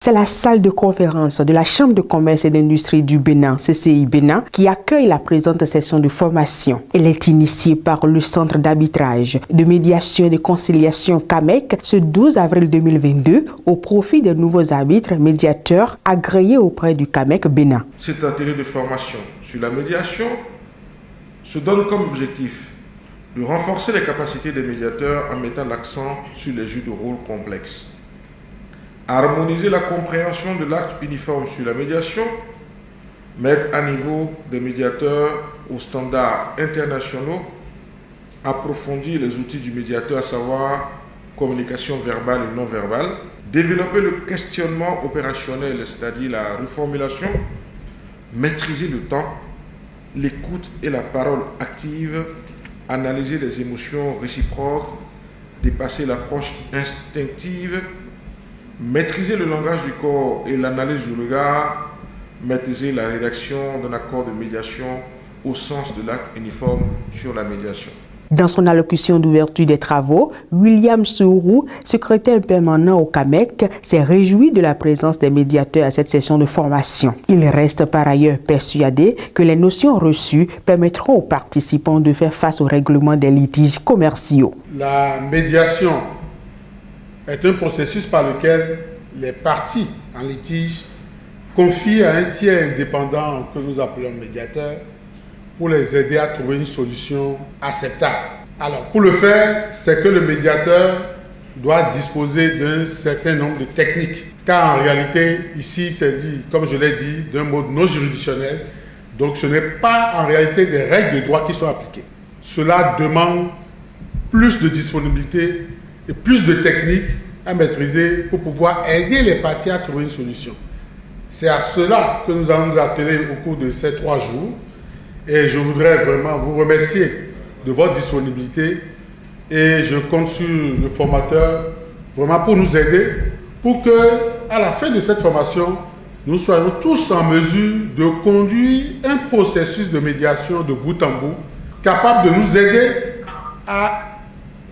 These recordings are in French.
C'est la salle de conférence de la Chambre de commerce et d'industrie du Bénin, CCI Bénin, qui accueille la présente session de formation. Elle est initiée par le Centre d'arbitrage, de médiation et de conciliation CAMEC ce 12 avril 2022 au profit des nouveaux arbitres médiateurs agréés auprès du CAMEC Bénin. Cet atelier de formation sur la médiation se donne comme objectif de renforcer les capacités des médiateurs en mettant l'accent sur les jeux de rôle complexes. Harmoniser la compréhension de l'acte uniforme sur la médiation, mettre à niveau des médiateurs aux standards internationaux, approfondir les outils du médiateur, à savoir communication verbale et non verbale, développer le questionnement opérationnel, c'est-à-dire la reformulation, maîtriser le temps, l'écoute et la parole active, analyser les émotions réciproques, dépasser l'approche instinctive, maîtriser le langage du corps et l'analyse du regard, maîtriser la rédaction d'un accord de médiation au sens de l'acte uniforme sur la médiation. Dans son allocution d'ouverture des travaux, William Sourou, secrétaire permanent au CAMEC, s'est réjoui de la présence des médiateurs à cette session de formation. Il reste par ailleurs persuadé que les notions reçues permettront aux participants de faire face au règlement des litiges commerciaux. La médiation est un processus par lequel les parties en litige confient à un tiers indépendant que nous appelons médiateur pour les aider à trouver une solution acceptable. Alors, pour le faire, c'est que le médiateur doit disposer d'un certain nombre de techniques. Car en réalité, ici, c'est dit, comme je l'ai dit, d'un mode non juridictionnel. Donc, ce n'est pas en réalité des règles de droit qui sont appliquées. Cela demande plus de disponibilité et plus de techniques à maîtriser pour pouvoir aider les parties à trouver une solution. C'est à cela que nous allons nous atteler au cours de ces 3 jours. Et je voudrais vraiment vous remercier de votre disponibilité et je compte sur le formateur vraiment pour nous aider pour que, à la fin de cette formation, nous soyons tous en mesure de conduire un processus de médiation de bout en bout, capable de nous aider à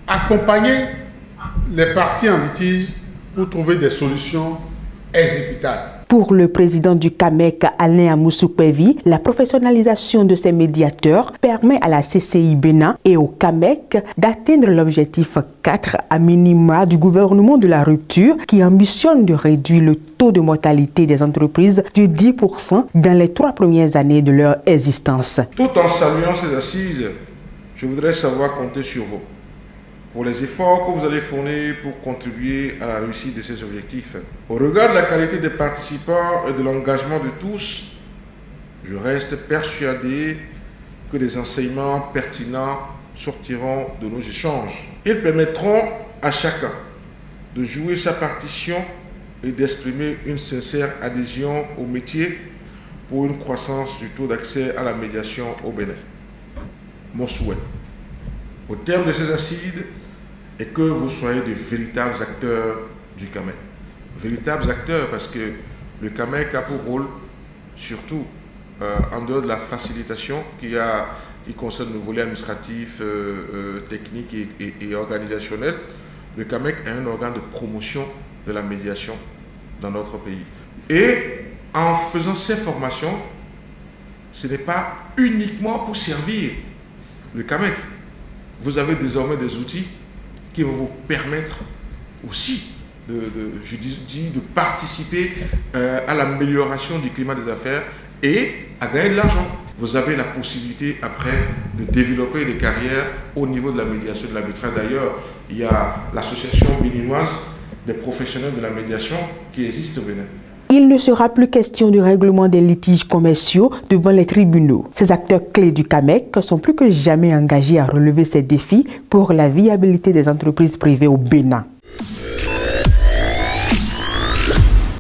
accompagner les parties en litige pour trouver des solutions exécutables. Pour le président du CAMEC, Alain Amoussou-Pevi, la professionnalisation de ces médiateurs permet à la CCI Bénin et au CAMEC d'atteindre l'objectif 4 à minima du gouvernement de la rupture qui ambitionne de réduire le taux de mortalité des entreprises de 10% dans les 3 premières années de leur existence. Tout en saluant ces assises, je voudrais savoir compter sur vous pour les efforts que vous allez fournir pour contribuer à la réussite de ces objectifs. Au regard de la qualité des participants et de l'engagement de tous, je reste persuadé que des enseignements pertinents sortiront de nos échanges. Ils permettront à chacun de jouer sa partition et d'exprimer une sincère adhésion au métier pour une croissance du taux d'accès à la médiation au Bénin. Mon souhait, au terme de ces assises, et que vous soyez de véritables acteurs du CAMEC. Véritables acteurs parce que le CAMEC a pour rôle, surtout en dehors de la facilitation qui concerne le volet administratif, technique et organisationnel, le CAMEC est un organe de promotion de la médiation dans notre pays. Et en faisant ces formations, ce n'est pas uniquement pour servir le CAMEC. Vous avez désormais des outils qui vont vous permettre aussi de participer à l'amélioration du climat des affaires et à gagner de l'argent. Vous avez la possibilité après de développer des carrières au niveau de la médiation et de l'arbitrage. D'ailleurs, il y a l'association béninoise des professionnels de la médiation qui existe au Bénin. Il ne sera plus question du règlement des litiges commerciaux devant les tribunaux. Ces acteurs clés du CAMEC sont plus que jamais engagés à relever ces défis pour la viabilité des entreprises privées au Bénin.